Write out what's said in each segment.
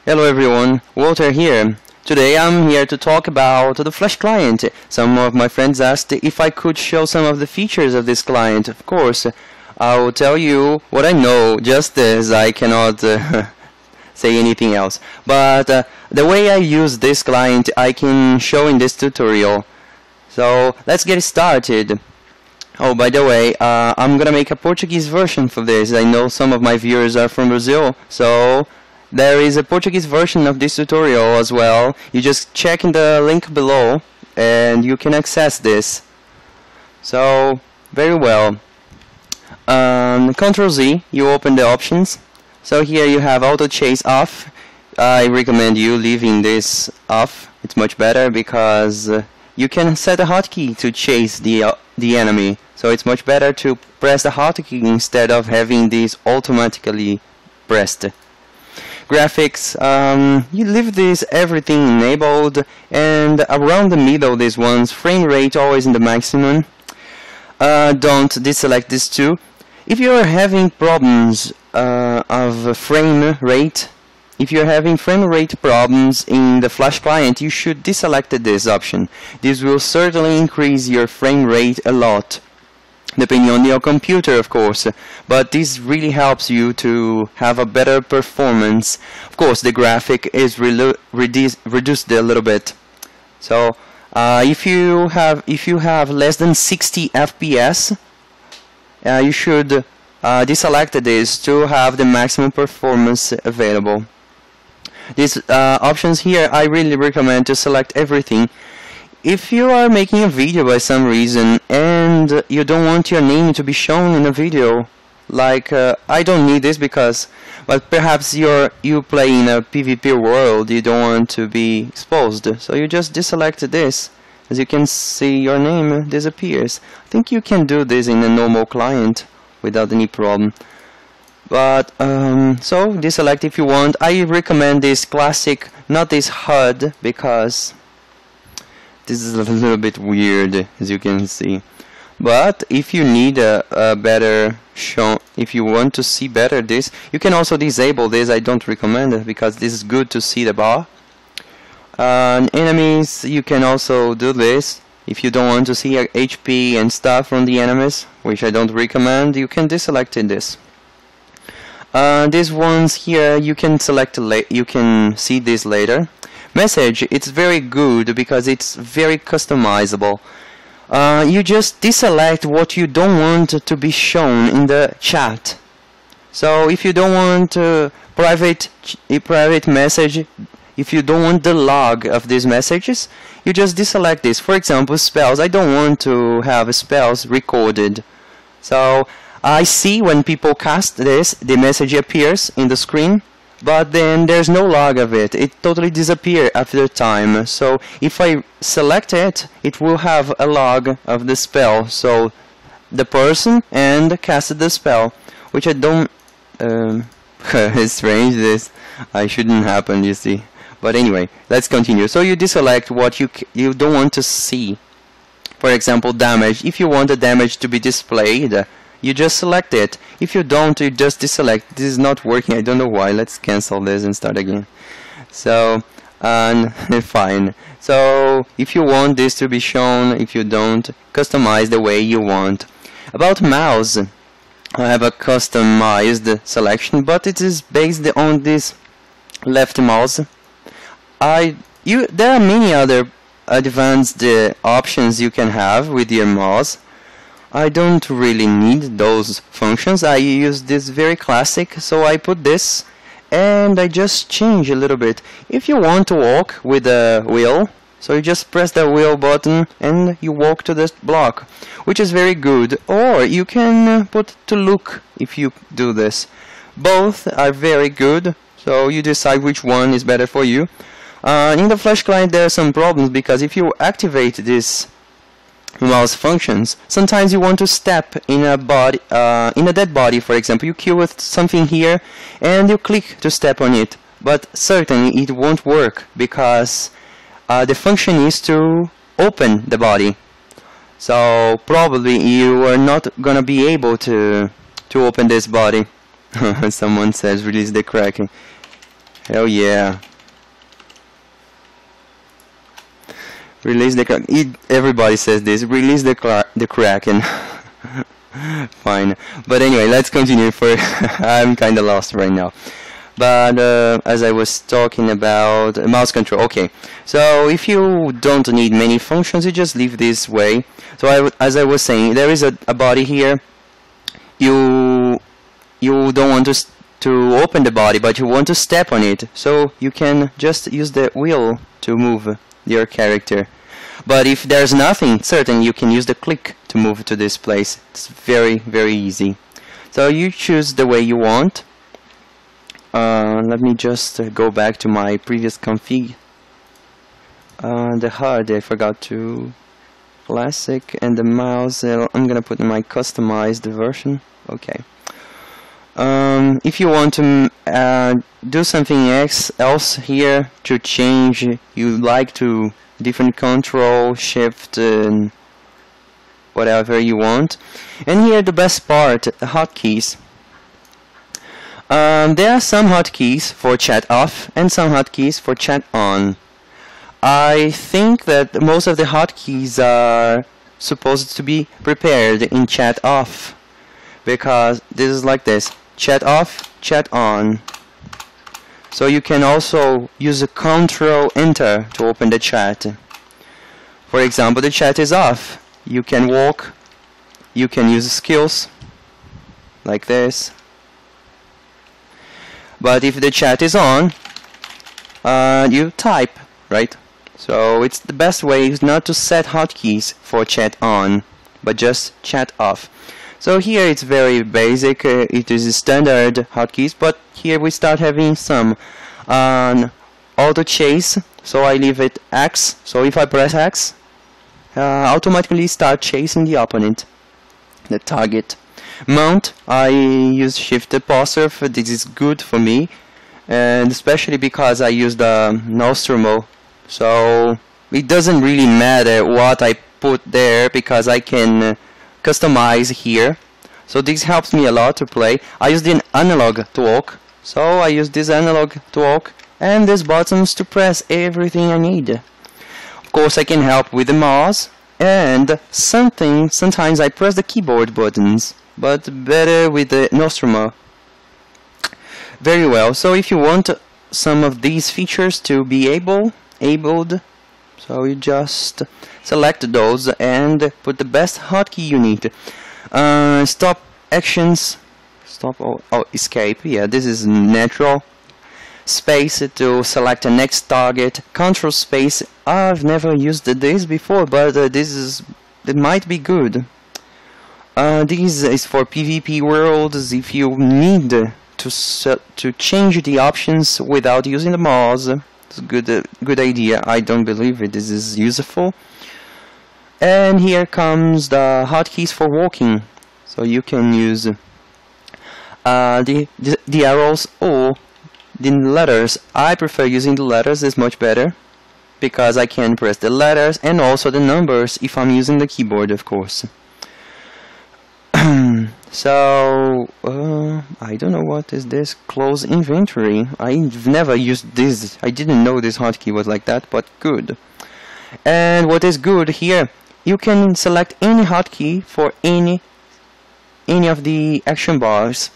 Hello everyone, Walter here. Today I'm here to talk about the Flash client. Some of my friends asked if I could show some of the features of this client. Of course, I will tell you what I know, just as I cannot say anything else. But the way I use this client I can show in this tutorial. So let's get started. Oh, by the way, I'm gonna make a Portuguese version for this. I know some of my viewers are from Brazil, so there is a Portuguese version of this tutorial as well. You just check in the link below and you can access this. So, very well. Ctrl Z, you open the options. So here you have auto chase off. I recommend you leaving this off. It's much better because you can set a hotkey to chase the enemy. So it's much better to press the hotkey instead of having this automatically pressed. Graphics, you leave this everything enabled, and around the middle this one's frame rate always in the maximum. Don't deselect this too. If you are having problems of frame rate, if you're having frame rate problems in the Flash client, you should deselect this option. This will certainly increase your frame rate a lot, depending on your computer, of course, but this really helps you to have a better performance. Of course, the graphic is reduced a little bit. So, if you have less than 60 FPS, you should deselect this to have the maximum performance available. These options here, I really recommend to select everything. If you are making a video by some reason and you don't want your name to be shown in a video, like I don't need this because, but perhaps you play in a PvP world, you don't want to be exposed, so you just deselect this. As you can see, your name disappears. I think you can do this in a normal client without any problem. But so deselect if you want. I recommend this classic, not this HUD, because this is a little bit weird, as you can see. But if you need a better show, if you want to see better this, you can also disable this. I don't recommend it because this is good to see the bar. Enemies, you can also do this. If you don't want to see HP and stuff from the enemies, which I don't recommend, you can deselect this. These ones here, you can select. You can see this later. Message, it's very good because it's very customizable. You just deselect what you don't want to be shown in the chat. So if you don't want a private message, if you don't want the log of these messages, you just deselect this. For example, spells. I don't want to have spells recorded. So I see when people cast this, the message appears in the screen, but then there's no log of it. It totally disappears after time. So if I select it, it will have a log of the spell. So the person and casted the spell, which I don't. It's strange. This I shouldn't happen, you see. But anyway, let's continue. So you deselect what you don't want to see. For example, damage. If you want the damage to be displayed, you just select it. If you don't, you just deselect. This is not working. I don't know why. Let's cancel this and start again. So, fine. So, if you want this to be shown, if you don't, customize the way you want. About mouse, I have a customized selection, but it is based on this left mouse. There are many other advanced options you can have with your mouse. I don't really need those functions. I use this very classic, so I put this and I just change a little bit. If you want to walk with a wheel, so you just press the wheel button and you walk to this block, which is very good. Or you can put to look if you do this. Both are very good, so you decide which one is better for you. In the Flash client there are some problems because if you activate this mouse functions, sometimes you want to step in a body, in a dead body, for example. You kill with something here and you click to step on it, but certainly it won't work because the function is to open the body. So probably you are not gonna be able to open this body. Someone says release the Kraken. Hell yeah. Release the Kraken. Everybody says this. Release the Kraken. Fine. But anyway, let's continue for I'm kinda lost right now. But as I was talking about mouse control, okay. So if you don't need many functions, you just leave this way. So as I was saying, there is a body here. You don't want to open the body, but you want to step on it. So you can just use the wheel to move your character. But if there's nothing certain, you can use the click to move to this place. It's very, very easy. So you choose the way you want. Let me just go back to my previous config. The HUD, I forgot to classic, and the mouse, I'm gonna put in my customized version. Okay. If you want to do something else here to change, you like to different control, shift, and whatever you want. And here the best part, the hotkeys. There are some hotkeys for chat off and some hotkeys for chat on. I think that most of the hotkeys are supposed to be prepared in chat off, because this is like this: chat off, chat on. So you can also use a Control Enter to open the chat. For example, the chat is off. You can walk. You can use skills like this. But if the chat is on, you type, right? So it's the best way is not to set hotkeys for chat on, but just chat off. So here it's very basic, it is standard hotkeys, but here we start having some auto chase. So I leave it X, so if I press X, automatically start chasing the opponent, the target. Mount, I use Shift apostrophe. This is good for me, and especially because I use the Nostromo, so it doesn't really matter what I put there because I can customize here. So this helps me a lot to play. I use the analog to walk, so I use this analog to walk and these buttons to press everything I need. Of course I can help with the mouse, and sometimes I press the keyboard buttons, but better with the Nostromo. Very well. So if you want some of these features to be enabled, so you just select those and put the best hotkey you need. Stop actions, stop, escape, yeah, this is natural. Space to select a next target. Control space, I've never used this before, but it might be good. This is for PvP worlds. If you need to change the options without using the mouse, it's a good idea. I don't believe this is useful. And here comes the hotkeys for walking. So you can use the arrows or the letters. I prefer using the letters, it's much better, because I can press the letters and also the numbers if I'm using the keyboard, of course. So I don't know what is this. Close inventory. I've never used this. I didn't know this hotkey was like that, but good. And what is good here, you can select any hotkey for any of the action bars.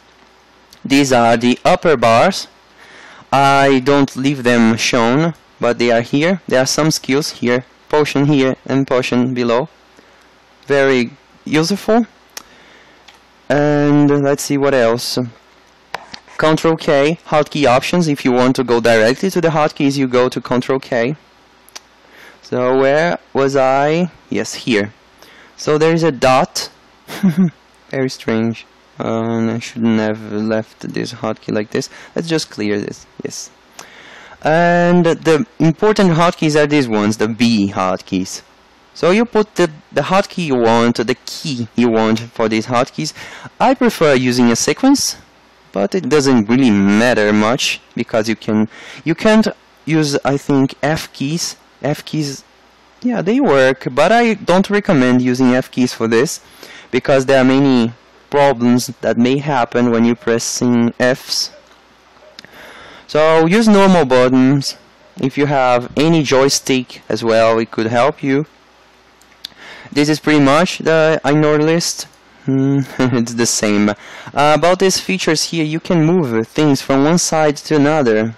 These are the upper bars. I don't leave them shown, but they are here. There are some skills here, potion here and potion below. Very useful. And let's see what else. Control K, hotkey options. If you want to go directly to the hotkeys, you go to Control K. So where was I? Yes, here. So there is a dot. Very strange. I shouldn't have left this hotkey like this. Let's just clear this. Yes. And the important hotkeys are these ones, the B hotkeys. So you put the hotkey you want, the key you want for these hotkeys. I prefer using a sequence, but it doesn't really matter much because you can't use, I think, F keys. F keys, yeah, they work, but I don't recommend using F keys for this because there are many problems that may happen when you pressing Fs. So use normal buttons. If you have any joystick as well, it could help you. This is pretty much the ignore list. It's the same. About these features here, you can move things from one side to another.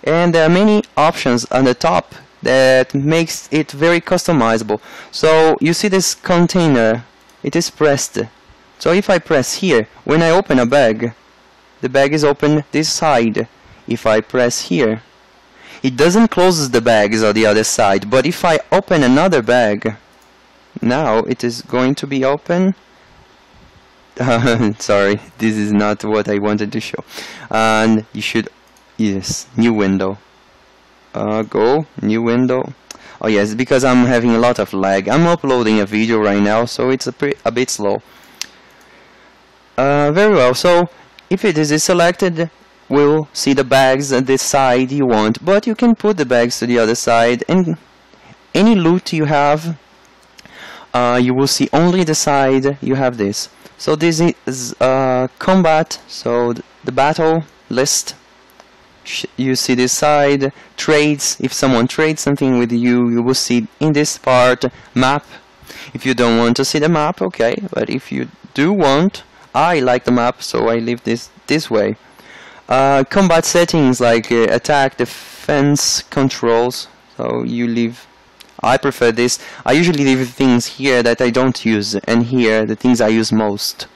And there are many options on the top that makes it very customizable. So you see this container, it is pressed. So if I press here, when I open a bag, the bag is open this side. If I press here, it doesn't close the bags on the other side, but if I open another bag, now it is going to be open. Sorry, this is not what I wanted to show. And you should, yes, new window. Go, new window. Oh yes, because I'm having a lot of lag. I'm uploading a video right now, so it's a bit slow. Very well, so if it is selected, we'll see the bags at the side you want, but you can put the bags to the other side, and any loot you have, you will see only the side you have this. So this is combat, so the battle list. You see this side, trades. If someone trades something with you, you will see in this part map. If you don't want to see the map, okay, but if you do want, I like the map, so I leave this way. Combat settings like attack, defense, controls. So you leave. I prefer this. I usually leave things here that I don't use, and here the things I use most.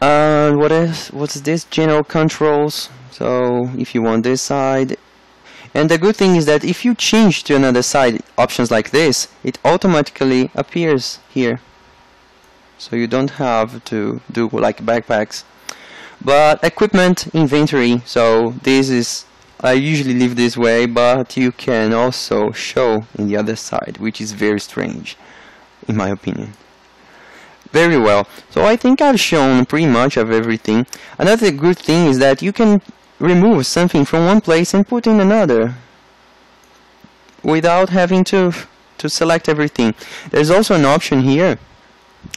What's this? General controls. So if you want this side, and the good thing is that if you change to another side, options like this, it automatically appears here. So you don't have to do like backpacks. But equipment, inventory. So this is, I usually leave this way, but you can also show in the other side, which is very strange, in my opinion. Very well. So I think I've shown pretty much of everything. Another good thing is that you can remove something from one place and put in another without having to select everything. There's also an option here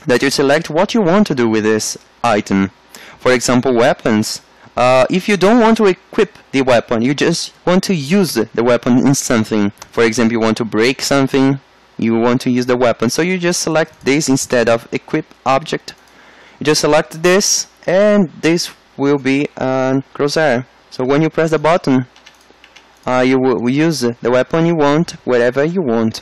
that you select what you want to do with this item. For example, weapons. If you don't want to equip the weapon, you just want to use the weapon in something. For example, you want to break something, you want to use the weapon. So you just select this instead of equip object. You just select this, and this will be a crosshair. So when you press the button, you will use the weapon you want wherever you want.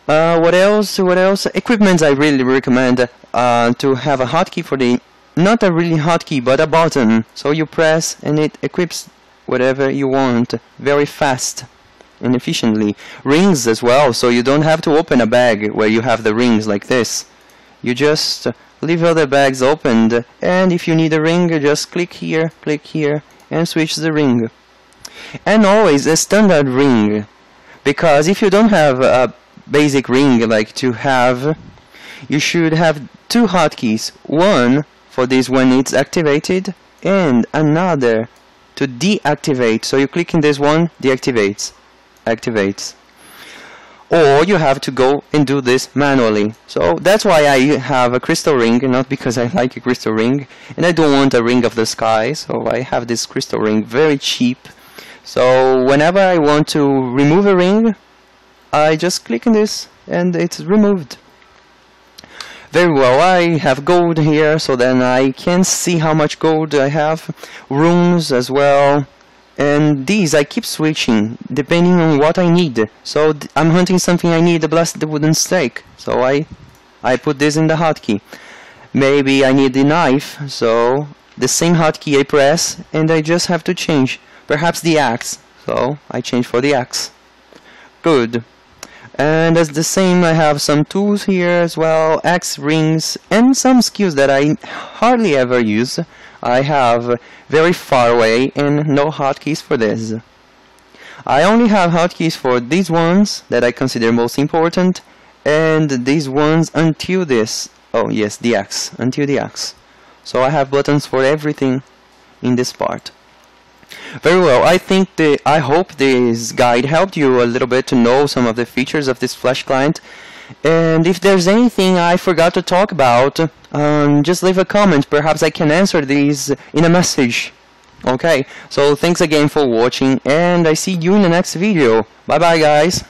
What else? Equipment, I really recommend to have a hotkey for the, not a really hotkey, but a button. So you press and it equips whatever you want very fast and efficiently. Rings as well, so you don't have to open a bag where you have the rings like this. You just leave other bags opened, and if you need a ring, you just click here, and switch the ring. And always a standard ring, because if you don't have a basic ring like to have, you should have two hotkeys. One for this when it's activated, and another to deactivate. So you click in this one, deactivates, activates. Or you have to go and do this manually. So that's why I have a crystal ring, not because I like a crystal ring, and I don't want a ring of the sky, so I have this crystal ring, very cheap. So whenever I want to remove a ring, I just click on this and it's removed. Very well, I have gold here, so then I can see how much gold I have. Runes as well. And these I keep switching depending on what I need. So I'm hunting something, I need a blasted wooden stake, so I put this in the hotkey. Maybe I need the knife, so the same hotkey I press and I just have to change. Perhaps the axe, so I change for the axe. Good. And as the same, I have some tools here as well, axe rings, and some skills that I hardly ever use. I have very far away and no hotkeys for this. I only have hotkeys for these ones that I consider most important, and these ones until this. Oh yes, the axe, until the axe. So I have buttons for everything in this part. Very well, I hope this guide helped you a little bit to know some of the features of this Flash client. And if there's anything I forgot to talk about, just leave a comment. Perhaps I can answer these in a message. Okay, so thanks again for watching, and I see you in the next video. Bye bye guys.